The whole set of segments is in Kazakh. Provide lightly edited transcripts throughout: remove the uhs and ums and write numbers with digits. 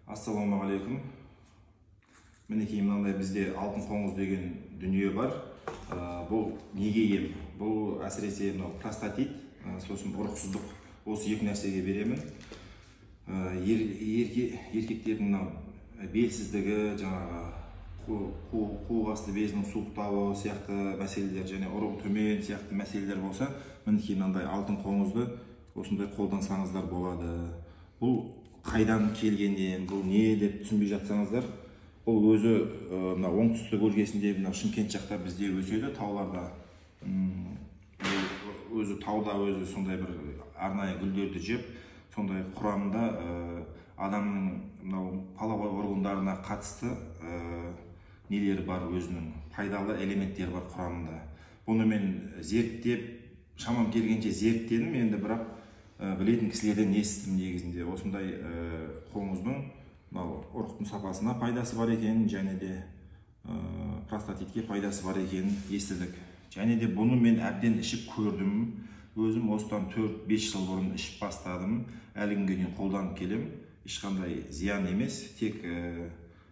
Ассалаумағалейкум. Мінекей мынандай бізде алтын қоңыз деген дүние бар. Бұл неге ем? Бұл әсіресе простатит, сосын ұрықсыздық. Осы екі нәрсеге беремін. Еркектердің белсіздігі, қуық асты безінің суықтауы сияқты мәселелер және ұрығы төмен сияқты мәселелер болса, мінекей мынандай алтын қоңызды осындай қолдансаңыздар болады. Бұл қайдан келгеннен, бұл не деп түсінбей жатсаңыздар, бұл өзі оңтүстік өлкесінде, Шымкент жақта бізде өседі, тауларда. Өзі тауда өзі сондай бір арнайы гүлдерді жеп, сондай құрамында адамның половой органдарына қатысты нелері бар, өзінің пайдалы элементтері бар құрамында. Бұны мен зерттеп, шамам келгенше зерттедім, енді бірақ білетін кісілерден естідім негізінде. Осындай қоңыздың ұрықтың сапасына пайдасы бар екенін, және де простатитке пайдасы бар екенін естідік. Және де бұны мен әбден ішіп көрдім. Өзім осыдан 4-5 жыл бұрын ішіп бастадым. Әлі күнге дейін қолданып келем. Ешқандай зиян емес, тек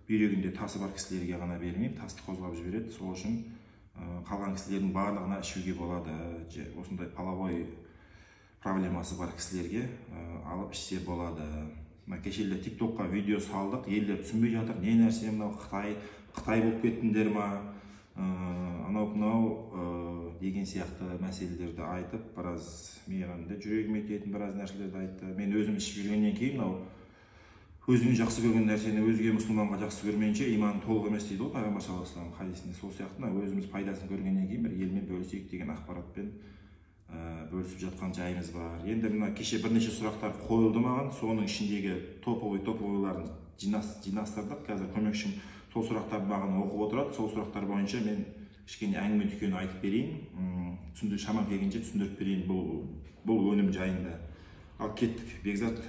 бүйрегінде тасы бар кісілерге ғана бермеймін, тасты қозғап жібереді. Сол үшін қалған кісілердің барлығына ішуге болады. Осындай половой проблемасы бар кісілерге алып ішсе болады. Кешелде тиктокқа видео салдық, елдер түсінбей жатыр, не нәрсе, мынау Қытай болып кеттіңдер ма, анау деген сияқты мәселелерді айтып, біраз маған да жүрегіме тиетін біраз нәрселерді айтты. Мен өзім ішіп жүргеннен кейін, өзінің жақсы көрген нәрсені өзге мұсылманға жақсы көрмейінше иманы толық емес дейді ғой, пайғамбар саллаллаху алейхи вассалам хадисінде. Сол сияқты өзіміз пайдасын көргеннен кейін бір елмен бөлісейік деген ақпаратпен бөлісіп жатқан жайымыз бар. Енді мына кеше бірнеше сұрақтар қойылды маған, соның ішіндегі топовойларын жинастырдық. Қазір көмекшім сол сұрақтарды маған оқып отырады. Сол сұрақтар бойынша мен кішкене әңгіме дүкені айтып берейін, шамам келгенше түсіндіріп берейін бұл өнім жайында. Ал кеттік, Бекзат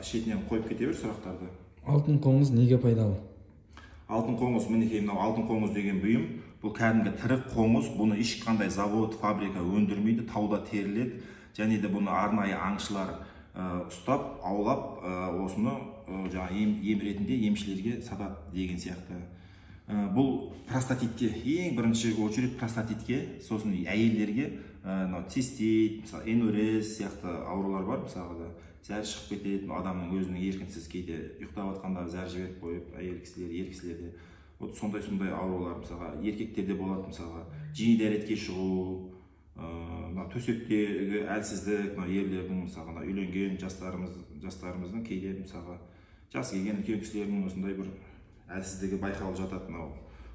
шетінен қойып кете бер сұрақтарды. Алтын қоңыз неге пайдалы? Алтын қоңыз, мінекей мынау алтын қоңыз деген бұйым, бұл кәдімгі тірі қоңыз. Бұны ешқандай завод, фабрика өндірмейді, тауда теріледі. Және де бұны арнайы аңшылар ұстап, аулап, осыны ем ретінде емшілерге сатады деген сияқты. Бұл простатитке, ең бірінші очередь простатитке, сосын әйелдерге цистит, энурез сияқты аурулар бар, мысалға зәр шығып кетеді, адамның өзінің еркінсіз кейде ұйықтап жатқанда зәр жіберіп қойып, әйел кісілер, ер кісілерде сондай аурулар, мысалға еркектерде болады, мысалға жиі дәретке шығу, төсектегі әлсіздік, ерлердің, мысалға үйленген жастарымыздың кейде, мысалға жас келген үлкен кісілердің осындай бір әлсіздігі байқалып жатады.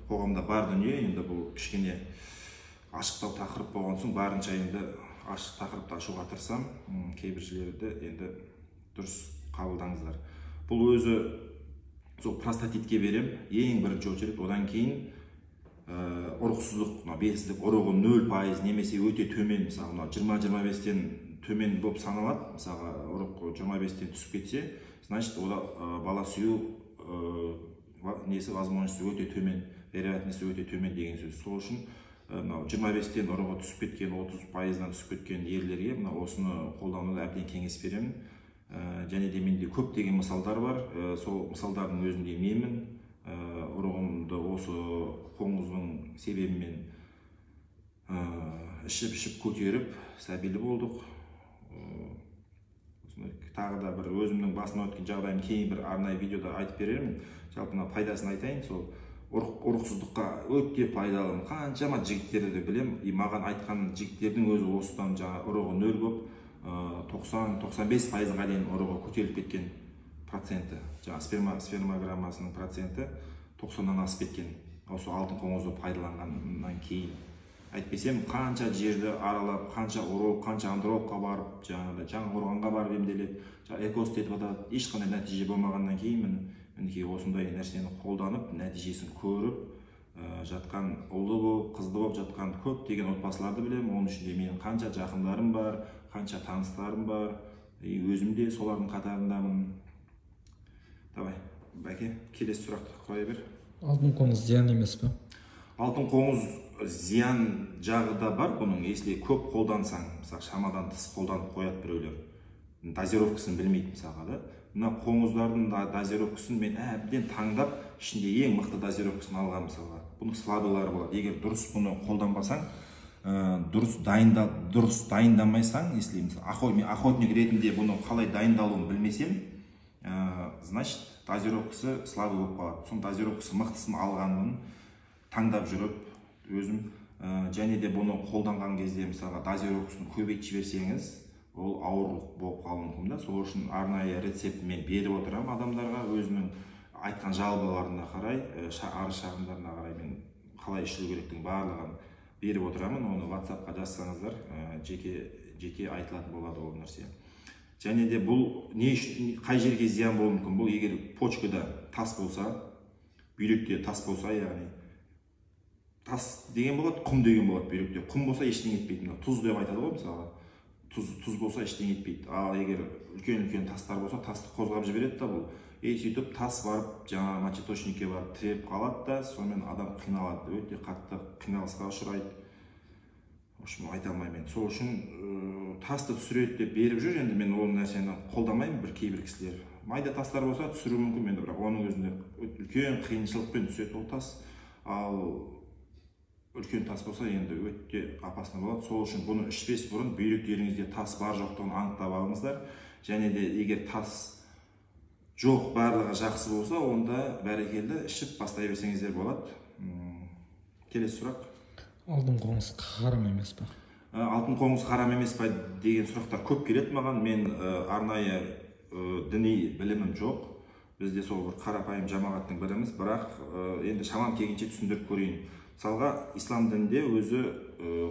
Қоғамда бар дүние, енді бұл кішкене ашықтау тақырып болған соң барынша енді ашық тақырыпты ашуға тырысам, кейбір жерлерді енді дұрыс қабылдаңыздар. Бұл өзі сол простатитке берем, ең бірінші очередь, одан кейін ұрықсыздық, белсіздік, ұрығы 0% немесе өте төмен, мысалы 20-25-тен төмен болып саналады, мысалы ұрық 25-тен түсіп кетсе, значит, ода бала сүю несі возможности өте төмен, вероятности өте төмен деген сөз. Сол үшін 25-тен ұрығы түсіп кеткен, 30%-дан түсіп кеткен ерлерге осыны қолдануды әбден кеңес беремін. Және де менде көптеген мысалдар бар. Сол мысалдардың өзінде менмін. Ұрығымды осы қоңыздың себебімен ішіп көтеріп, сәбилі болдық. Тағы да бір өзімнің басыма өткен жағдайым кейін бір арнайы видеода айтып беремін. Жалпы пайдасын айтайын. Сол ұрықсыздыққа өте пайдалы. Қаншама жігіттерді білем. Маған айтқан жігіттердің өзі осыдан ұрығы 0 болып 90-95%-ға дейін ұрығы көтеріліп кеткен проценті. Спермограммасының проценті 90-нан асып кеткен. Осы алтын қоңызды пайдаланғаннан кейін. Әйтпесем, қанша жерді аралап, қанша уролог, қанша андрологқа барып, жаңақорғанға барып емделіп, экос етіп атады, ешқандай нәтиже болмағаннан кейін мінекей осындай нәрсені қолданып, нәтижесін көріп жатқан, ұлы болып, қызды болып жатқан көптеген отбасыларды білем. Оның ішінде менің қанша жақындарым бар, қанша таныстарым бар, өзім де солардың қатарындамын. Давай, бәке, келесі сұрақты қоя бер. Алтын қоңыз зиян емес пе? Алтын қоңыз зиян жағы да бар бұның, если көп қолдансаң, мысалы шамадан тыс қолданып қояды біреулер. дозировкасын білмейді мысалға да. Мына қоңыздардың дозировкасын мен әбден таңдап, ішінде ең мықты дозировкасын алған мысалға. Бұның слабылары болады. Егер дұрыс бұны қолданбасаң, дұрыс дайындамайсаң, если охотник ретінде бұны қалай дайындалуын білмесем, значит, дозировкасы слабый болып қалады. Соның дозировкасы мықтысын алғанмын, таңдап жүріп, өзім және де бұны қолданған кезде мысалға дозировкасын көбейтіп жіберсеңіз, ол ауырлық болып қалуы мүмкін да. Сол үшін арнайы рецепт мен беріп отырамын адамдарға, өзінің айтқан жалобаларына қарай, арыз-шағымдарына қарай мен қалай ішілу керектігін барлығын беріп отырамын. Оны WhatsApp-қа жазсаңыздар, жеке айтылатын болады ол нәрсе. Және де бұл қай жерге зиян болуы мүмкін? Бұл егер почкада тас болса, бүйректе тас болса, яғни тас деген болады, құм деген болады бүйректе. Құм болса ештеңе етпейді. Тұз деп айтады ғой мысалға. Тұз болса ештеңе етпейді. Ал егер үлкен тастар болса, тасты қозғап жібереді да бұл. Сөйтіп тас барып, жаңа мочеточникке барып тіреп қалады да, сонымен адам қиналады. Өте қатты қиналысқа ұшырайды. В общем, айта алмаймын мен. Сол үшін тасты түсіреді деп беріп жүр. Енді мен ол нәрсені қолдамаймын, кейбір кісілер. Майда тастар болса түсіру мүмкін, енді бірақ оның өзінде үлкен қиыншылықпен түседі ол тас. Ал үлкен тас болса енді өте опасно болады. Сол үшін бұны ішпес бұрын бүйректеріңізде тас бар жоқтығын анықтап алыңыздар. Және де егер тас жоқ, барлығы жақсы болса, онда бәрекелді ішіп бастай берсеңіздер болады. Келесі сұрақ. Алтын қоңыз харам емес пе? Алтын қоңыз харам емес пе деген сұрақтар көп келеді маған. Мен арнайы діни білімім жоқ. Бізде сол бір қарапайым жамағаттың біріміз, бірақ енді шамам келгенше түсіндіріп көрейін. Мысалға, ислам дінінде өзі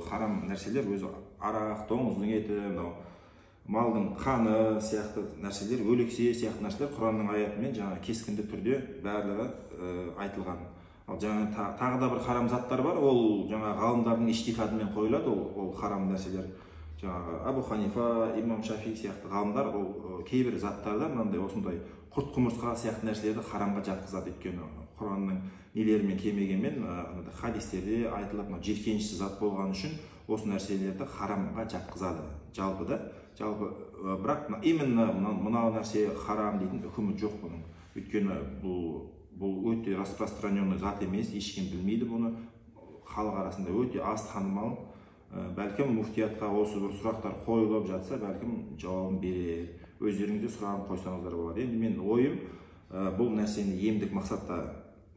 харам нәрселер, өзі арақ, доңыздың еті, малдың қаны сияқты нәрселер, өлексе сияқты нәрселер Құранның аятымен жаңа кескінді түрде барлығы айтылған. Ал жаңа тағы да бір харам заттар бар, ол жаңа ғалымдардың иштихадымен қойылады, ол харам нәрселер. Жаңағы Абу Ханифа, Имам Шафи сияқты ғалымдар ол кейбір заттарда мынандай осындай құрт құмырсқа сияқты нәрселерді харамға жатқызады. Өйткені Құранның нелерімен келмегенмен хадистерде айтылады, жиіркенішті зат болған үшін осы нәрселерді харамға жатқызады. Жалпы да, бірақ именно мынау нәрсе харам дейтін үкімі жоқ бұның. Өйткені бұл өте распространенный зат емес, ешкім білмейді бұны. Халық арасында өте аз танымал. Бәлкім муфтиятқа осы бір сұрақтар қойылып жатса, бәлкім жауабын берер. Өздеріңізде сұрағын қойсаңыздар болады. Енді мен ойым, бұл нәрсені емдік мақсатта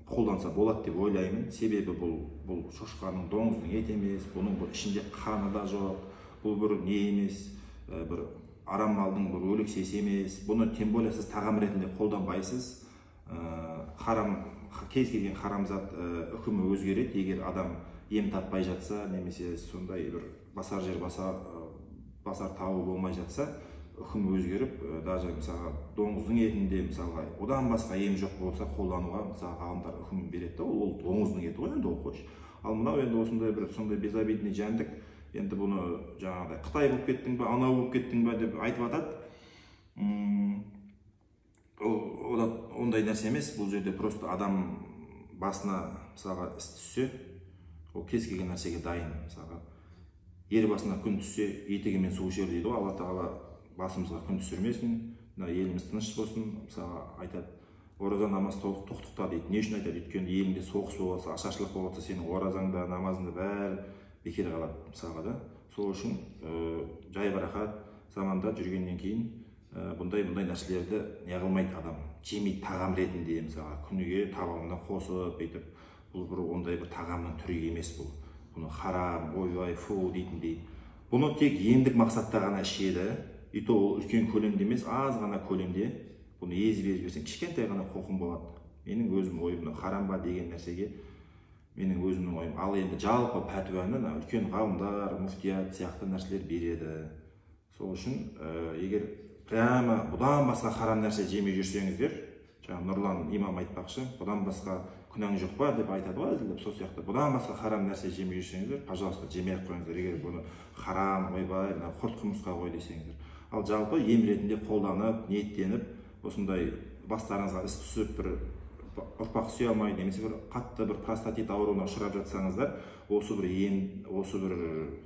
қолданса болады деп ойлаймын. Себебі бұл шошқаның, доңыздың еті емес, бұның ішінде қаны да жоқ, бұл бір не емес, бір арам малдың бір өлексесі емес. Бұны тем более сіз тағам ретінде қолданбайсыз. Кез келген харам зат үкімі өзгереді, егер адам ем таппай жатса, немесе сондай бір басар жер басар тауы болмай жатса, үкімі өзгеріп, даже мысалға доңыздың етінде мысалға одан басқа ем жоқ болса қолдануға мысалға ғалымдар үкім береді. Ол доңыздың еті ғой, енді ол қойшы. Ал мынау енді осындай бір сондай безобидный жәндік, енді бұны жаңағыдай Қытай болып кеттің бе, анау болып кеттің бе деп айтып жатады. Ондай нәрсе емес, бұл жерде просто адам басына мысалға іс түссе, ол кез келген нәрсеге дайын. Мысалға ер басына күн түссе, етегімен су ішер дейді ғой, Алла тағала басымызға күн түсірмесін, еліміз тыныш болсын. Мысалға айтады, ораза намаз тоқтықта дейді. Не үшін айтады? Өйткені еліңде соғыс болса, ашаршылық болса, сенің оразаңда, намазыңда бәрі бекер қалады мысалға да. Сол үшін жайбарақат заманда жүргеннен кейін бұндай нәрселерді неғылмайды адам, жемейді тағам ретінде, мысалға күніге табағына қосып бүйтіп, бұл бір ондай бір тағамның түрі емес бұл. Бұны харам, ойбай, фу дейтіндей. Бұны тек емдік мақсатта ғана ішеді, и то ол үлкен көлемде емес, аз ғана көлемде. Бұны езіп берсең, кішкентай ғана қоқым болады. Менің өзім ойымның харам ба деген нәрсеге менің өзімнің ойым. Ал енді жалпы пәтуаны үлкен ғалымдар, муфтият сияқты нәрселер береді. Сол үшін егер прямо бұдан басқа харам нәрсе жемей жүрсеңіздер, жаңа Нұрлан имам айтпақшы, бұдан басқа күнәң жоқ па деп айтады ғой әзілдеп, сол сияқты бұдан басқа харам нәрсе жемей жүрсеңіздер, пожалуйста, жемей-ақ қойыңыздар. Егер бұны харам, ойбай, құрт құмырсқа ғой десеңіздер. Ал жалпы ем ретінде қолданып, ниеттеніп, осындай бастарыңызға іс түсіп, бір ұрпақ сүйе алмайды немесе бір қатты бір простатит ауруына ұшырап жатсаңыздар, осы бір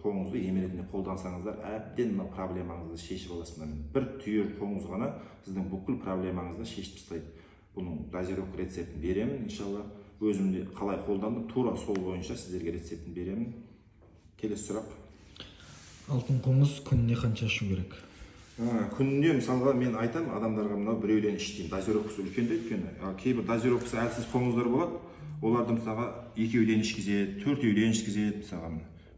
қоңызды ем ретінде қолдансаңыздар, әбден мына проблемаңызды шешіп аласыздар. Bir түйір қоңыз ғана сіздің бүкіл проблемаңызды шешіп тастайды. Бұның дозировка рецептін беремін, иншалла. Өзімде қалай қолдандым, тура сол бойынша сіздерге рецептін беремін. Келесі сұрақ. Алтын қоңыз күніне қанша ішу керек? Күніне мысалға мен айтам адамдарға, мынау біреуден іштеймін. Дозировкасы үлкенде, өйткені кейбір дозировкасы әлсіз қоңыздар болады. Оларды мысалға екеуден ішкізеді, төртеуден ішкізеді, мысалға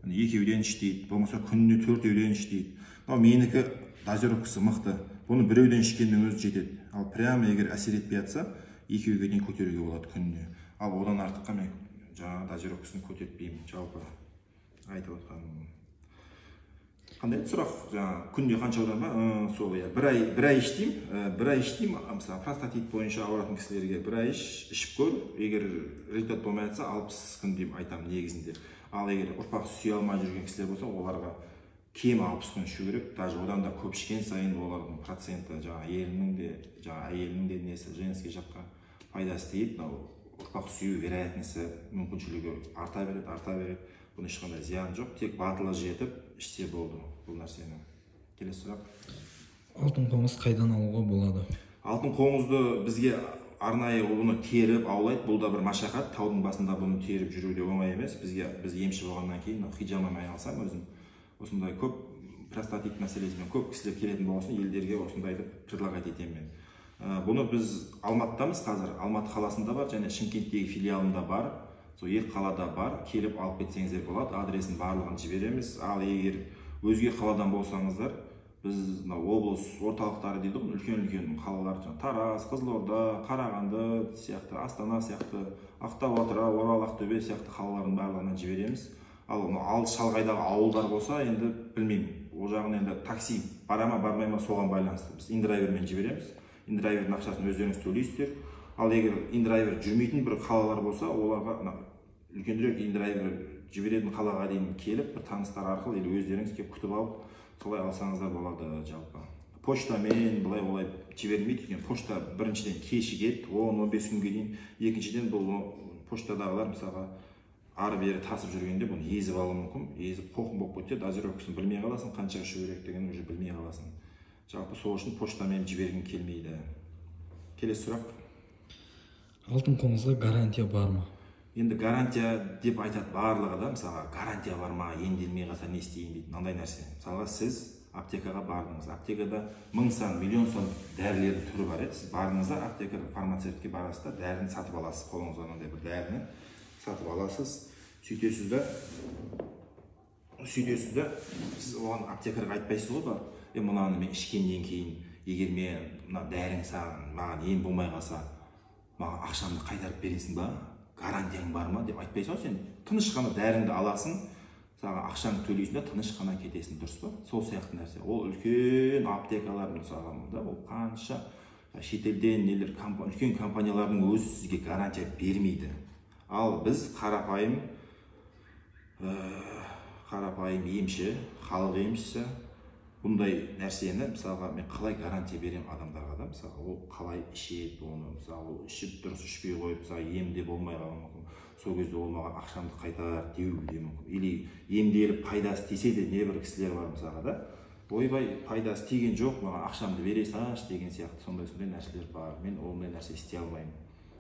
екеуден іштейді, болмаса күніне төртеуден іштейді. Мынау менікі дозировкасы мықты. Бұны біреуден ішкеннің өзі жетеді. Ал прямо егер әсер етпей жатса, екеуге дейін көтеруге болады күніне. Ал одан артыққа мен жаңағы дозировкасын көтертпеймін, жалпы айтып отқаным. Қандай сұрақ, жаңағы күнде қанша одан ба? Сол иә, бір ай іштеймін, мысалы простатит бойынша ауыратын кісілерге бір ай ішіп көр, егер результат болмай жатса 60 күн деймін айтамын негізінде. Ал егер ұрпақ сүйе алмай жүрген кісілер болса, оларға кем 60 күн ішу керек. Даже одан да көп ішкен сайын олардың проценті жаңағы әйелінің де несі женский жаққа пайдасы тиеді. Ұрпақ сүю вероятності мүмкіншілігі арта береді. Бұның ешқандай зиян жоқ, тек батылы жетіп ішсе болды бұл нәрсені. Келесі сұрақ. Алтын қоңыз қайдан алуға болады? Алтын қоңызды бізге арнайы оны теріп аулайды. Бұл да бір машақат. Таудың басында бұны теріп жүру де оңай емес. Біз емші болғаннан кейін хиджамамен айналысам өзім. Осындай көп простатит мәселесімен көп кісілер келетін болсын, елдерге осындайды предлагать етемін мен. Бұны біз Алматыдамыз қазір. Алматы қаласында бар және Шымкенттегі филиалында бар. Сол екі қалада бар, келіп алып кетсеңіздер болады, адресін барлығын жібереміз. Ал егер өзге қаладан болсаңыздар, біз облыс орталықтары дейді ғой, үлкен қалалар, Тараз, Қызылорда, Қарағанды сияқты, Астана сияқты, Ақтау, Атырау, Орал, Ақтөбе сияқты қалалардың барлығына жібереміз. Ал алыс шалғайдағы ауылдар болса, енді білмеймін, ол жағын енді такси бара ма, бармай ма соған байланысты. Біз индрайвермен жібереміз. Индрайвердің ақшасын өздеріңіз төлейсіздер. Ал егер индрайвер жүрмейтін бір қалалар болса, оларға үлкенірек индрайвер жіберетін қалаға дейін келіп, бір таныстар арқылы или өздеріңіз келіп күтіп алып, солай алсаңыздар болады жалпы. Поштамен былай олай жібермейді екен. Пошта біріншіден кешігеді, 10-15 күнге дейін. Екіншіден бұл поштадағылар мысалға ары бері тасып жүргенде бұны езіп алуы мүмкін. Езіп қоқым болып кетсе, дозировкасын білмей қаласың, қанша ішу керектігін уже білмей қаласың. Жалпы сол үшін поштамен жібергім келмейді. Келесі сұрақ. Алтын қоңызға гарантия бар ма? Енді гарантия деп айтады барлығы да, мысалға гарантия бар ма, емделмей қалса не істейін дейді, мынандай нәрсе. Мысалға сіз аптекаға бардыңыз, аптекада 1000 сан, миллион сан дәрілердің түрі бар еді. Сіз бардыңызда аптека фармацевтке барасыз да, дәріні сатып аласыз, қолыңызға мынандай бір дәріні сатып аласыз. Сөйтесіз да, сіз оған аптекаға айтпайсыз ғой бар. Мынаны мен ішкеннен кейін, егер мен мына дәрің маған ем болмай қалса, маған ақшамды қайтарып бересің ба? Гарантияң бар ма деп айтпайсың, сен тыныш қана дәріңді аласың, саған ақшаңды төлейсің да тыныш қана кетесің, дұрыс па? Сол сияқты нәрсе. Ол үлкен аптекалар мысалға, ол қанша шетелден үлкен компаниялардың өзі сізге гарантия бермейді. Ал біз қарапайым емші, халық емшісі бұндай нәрсені мысалға мен қалай гарантия берем адамдарға да, мысалға ол қалай ішеді оны, мысалы ішіп дұрыс ішпей қойып, мысалы емде болмай қалуы мүмкін, сол кезде ол маған ақшамды қайтар деуі де мүмкін. Или емделіп пайдасы тисе де небір кісілер бар мысалға да, ойбай пайдасы тиген жоқ, маған ақшамды бере салшы деген сияқты сондай нәрселер бар. Мен ондай нәрсе істей алмаймын.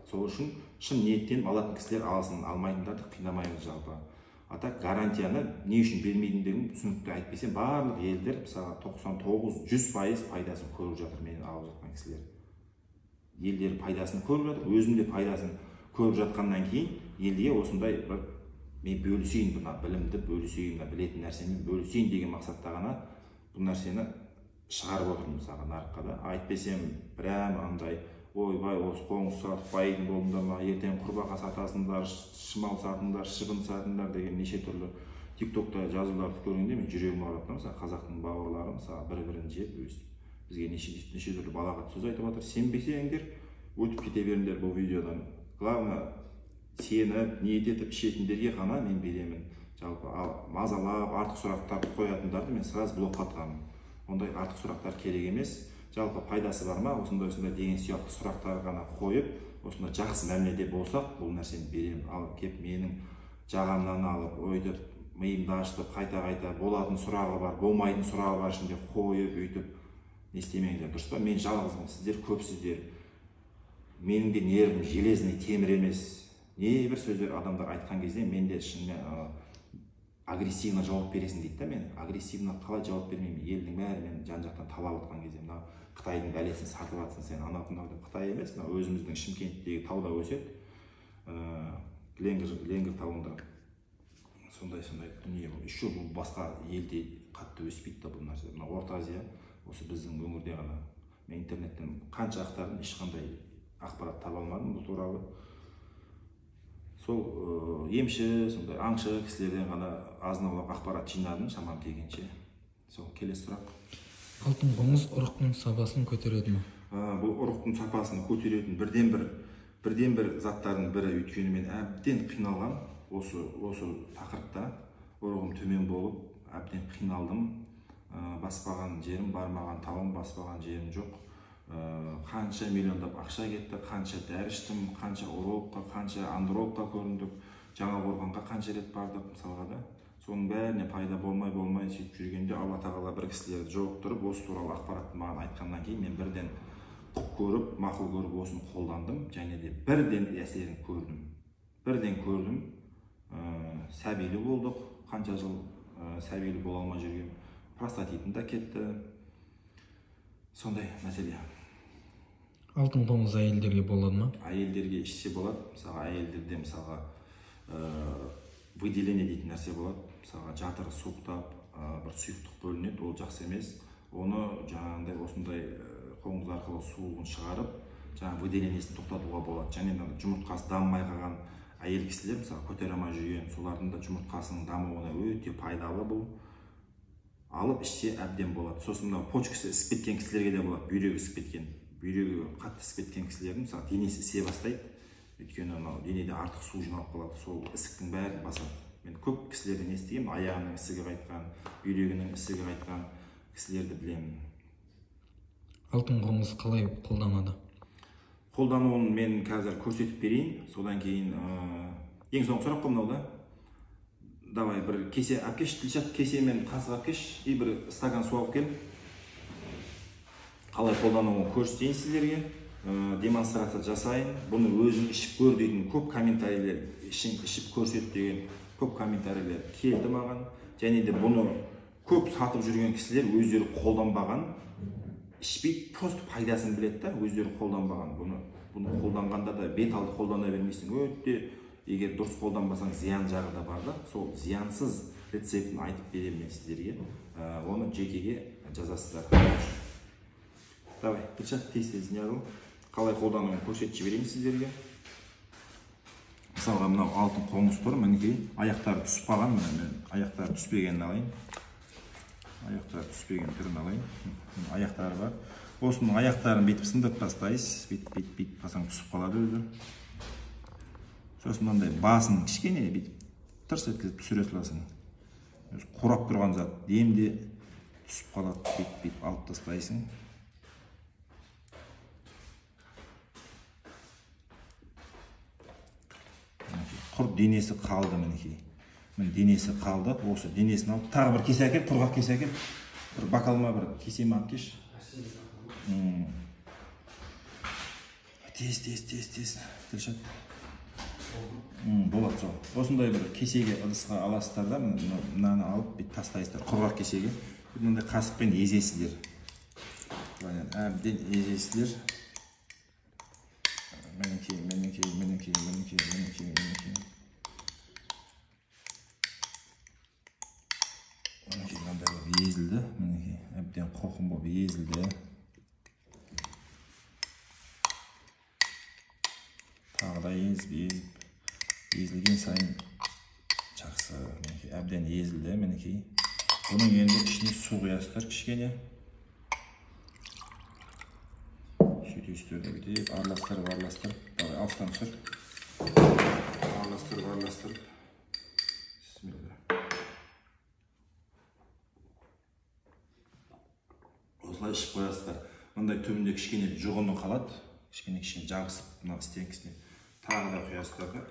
Сол үшін шын ниеттен алатын кісілер алсын, алмайтындарды қинамаймыз жалпы. Ата гарантияны не үшін бермейтіндігін түсінікті айтпасам, барлық елдер мысалы 99-100% пайдасын көріп жатыр, менен алып жатқан кісілер. Елдер пайдасын көріп жатыр, өзім де пайдасын көріп жатқаннан кейін елге осындай бір мен бөлісейін, білімді бөлісейін, білетін нәрсемен бөлісейін деген мақсатта ғана бұл нәрсені шығарып отырмын мысалға нарыққа да. Айтпасам прямо андай ойбай осы қоңыз сатып байитын болдыңдар ма, ертең құрбақа сатасыңдар, шымал сатыңдар, шыбын сатыңдар деген неше түрлі тиктокта жазуларды көргенде мен жүрегім ауырады. Мысалы қазақтың бауырлары мысалы бір-бірін жеп бізге неше түрлі балағат сөз айтып жатыр. Сенбесеңдер өтіп кете беріңдер бұл видеодан. Главное сеніп ниет етіп ішетіндерге ғана мен беремін. Жалпы мазалап артық сұрақтар қоятындарды мен сразу блокқа тығамын. Ондай артық сұрақтар керек емес. Жалпы пайдасы бар ма, осындай деген сияқты сұрақтар ғана қойып, осында жақсы мәміледе болсақ бұл нәрсені беремін. Ал кеп менің жағамнан алып өйтіп миымды ашытып қайта болатын сұрағы бар, болмайтын сұрағы бар ішінде қойып өйтіп не істемеңдер, дұрыс па? Мен жалғызмын, сіздер көпсіздер. Менің де нервім железный темір емес. Небір сөздер адамдар айтқан кезде мен де шынымен агрессивно жауап бересің дейді да. Мен агрессивно қалай жауап бермеймін? Елдің бәрі мен жан-жақтан талап отқан кезде мына Қытайдың бәлесін сатып жатсың сен, анау деп. Қытай емес, мына өзіміздің Шымкенттегі тауда өседі. Ленгір тауында сондай дүние бұл. Еще бұл басқа елде қатты өспейді да бұл нәрсе. Мына Орта Азия, осы біздің өңірде ғана. Мен интернеттен қанша ақтардым, ешқандай ақпарат таба алмадым бұл туралы. Сол емші, сондай аңшы кісілерден ғана азын-аулақ ақпарат жинадым шамам келгенше. Сол келесі сұрақ. Алтын қоңыз ұрықтың сапасын көтереді ме? Бұл ұрықтың сапасын көтеретін бірден бір заттардың бірі, өйткені мен әбден қиналғам осы тақырыпта. Ұрығым төмен болып, әбден қиналдым. Баспаған жерім, бармаған тауым, баспаған жерім жоқ. Қанша миллиондап ақша кетті, қанша дәрі іштім, қанша урологқа, қанша андрологқа көріндік, Жаңақорғанға қанша рет бардық мысалға да. Соның бәріне пайда болмай сөйтіп жүргенде Алла тағала бір кісілерді жолықтырып, осы туралы ақпаратты маған айтқаннан кейін мен бірден көріп, мақұл көріп осыны қолдандым, және де бірден әсерін көрдім. Сәбилі болдық, қанша жыл сәбилі бола алмай жүрген, простатитім да кетті. Сондай мәселе. Алтын қоңыз әйелдерге болады ма? Әйелдерге ішсе болады. Мысалға әйелдерде выделение дейтін нәрсе болады. Мысалға жатыр суықтап, бір сұйықтық бөлінеді, ол жақсы емес. Оны жаңағындай осындай қоңыз арқылы суығын шығарып, жаңағы выделениесін тоқтатуға болады. Және жұмыртқасы дамымай қалған әйел кісілер, мысалы көтере алмай жүрген, солардың да жұмыртқасының дамуына өте пайдалы бұл. Алып ішсе әбден болады. Сосын мына почкасы ісіп кеткен кісілерге де болады, бүйрегі ісіп кеткен. Бүйрегі қатты ісіп кеткен кісілердің мысалы денесі ісе бастайды. Өйткені денеде артық су жиналып қалады, сол ісіктің бәрін басады. Мен көп кісілерден естігемін, аяғының ісігі қайтқан, бүйрегінің ісігі қайтқан кісілерді білемін. Алтын қоңыз қалай қолданады? Қолдануын мен қазір көрсетіп берейін, содан кейін ең соңғы сұрақ қой мынау да. Давай бір кесе алып кеш, Тілшат, кесе мен қасық алып кеш, и бір стакан су алып кел. Қалай қолдануын көрсетейін сіздерге, демонстрация жасайын. Бұны өзің ішіп көр дейтін көп комментарийлер, ішіп көрсет деген көп комментарийлер келді маған. Және де бұны көп сатып жүрген кісілер өздері қолданбаған, ішпейді, просто пайдасын біледі да, өздері қолданбаған. Бұны қолданғанда да бет алды қолдана бермейсің. Өте, егер дұрыс қолданбасаң зиян жағы да бар да, сол зиянсыз рецептін айтып беремін мен сіздерге. Оны жекеге жазасыздар. Давай, Тілшат, тез не алу. Қалай қолдануын көрсетіп жіберейін сіздерге. Мысалға мынау алтын қоңыз тұр, мінекей аяқтары түсіп қалған, мен аяқтары түспегенін алайын. Аяқтары түспеген түрін алайын. Аяқтары бар. Осының аяқтарын бетіп сындырып тастайсыз. Бетіп қалсаң түсіп қалады өзі. Сосын мынандай басын кішкене бетіп тырс еткізіп түсіре саласың. Қурап тұрған зат демде түсіп қалады, бетіп алып тастайсың. Құр денесі қалды мінекей. Мен денесі қалды, осы денесін алып, тағы бір кесе әкел, құрғақ кесе әкел. Бір бокалыма бір кесеме алып кеш. Тез, Тілшат. Болады сол. Осындай бір кесеге ыдысқа аласыздар да, мынаны алып бет тастайсыздар, құрғақ кесеге. Мынандай қасықпен езесіздер. Әбден езесіздер. Мінекей. Мынандай болып езілді, мінекей, әбден қоқым болып езілді. Тағы да езілген сайын жақсы, мінекей, әбден езілді, мінекей. Бұның енді ішіне су құясыздар кішкене. Сөйтесіздер деп араластырып, давай алыстан түсір. Араластырып. Бисмилла. Осылай ішіп қоясыздар. Мындай төбінде кішкене жұғыны қалады. кішкене жабысып мына стенкісіне тағы да құясыздар да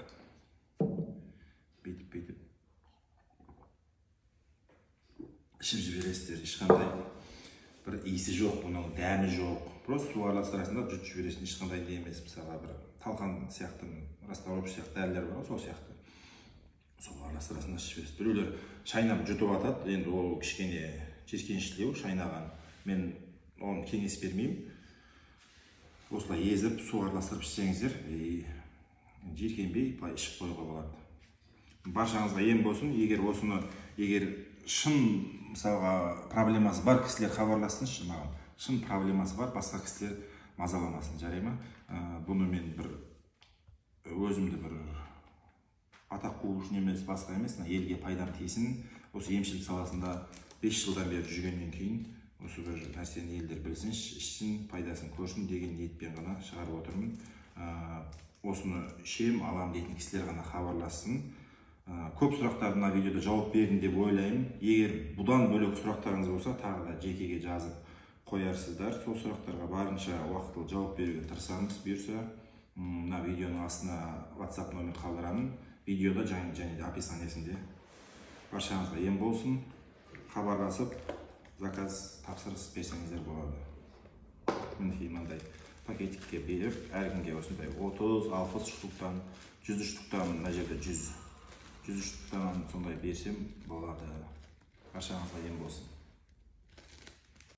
бүйтіп ішіп жібересіздер. Ешқандай бір иісі жоқ, бұның дәмі жоқ. Просто су араластырасың да жұтып жібересің. Ешқандай не емес. Мысалға бір талқан сияқты, растауровшы сияқты дәрілер бар, сол сияқты. Сол араластырасың да ішіп жібересің. Біреулер шайнап жұтып атады. Енді ол кішкене жиіркенішілеу шайнаған. Мен оны кеңес бермеймін. Осылай езіп, су араластырып ішсеңіздер, жиіркенбей ішіп қоюға болады. Баршаңызға ем болсын. Егер шын мысалға проблемасы бар кісілер хабарлассыншы маған. Шын проблемасы бар, басқа кісілер мазаламасын, жарай ма? Бұны мен өзімді атақ қуу үшін емес, басқа емес, елге пайдам тиесін. Осы емшілік саласында 5 жылдан бері жүргеннен кейін осы бір нәрсені елдер білсін, ішсін, пайдасын көрсін деген ниетпен ғана шығарып отырмын. Осыны ішем, алам дейтін кісілер ғана хабарлассын. Көп сұрақтарына видеода жауап бердім деп ойлаймын. Егер бұдан бөлек сұрақтарыңыз болса, тағы да жекеге жазып қоярсыздар. Сол сұрақтарға барынша уақытылы жауап беруге тырысамыз. Бұйырса, мына видеоның астына WhatsApp номер қалдырамын. Видеода және де описаниесінде. Баршаңызға ем болсын. Хабарласып, заказ тапсырыс берсеңіздер болады. Мінекей мынандай пакетикке беріп, әркімге осындай 30-60 штуктан, 100 штуктан, мына жерде 100 штуктан сондай берсем болады. Баршаңызға ем болсын.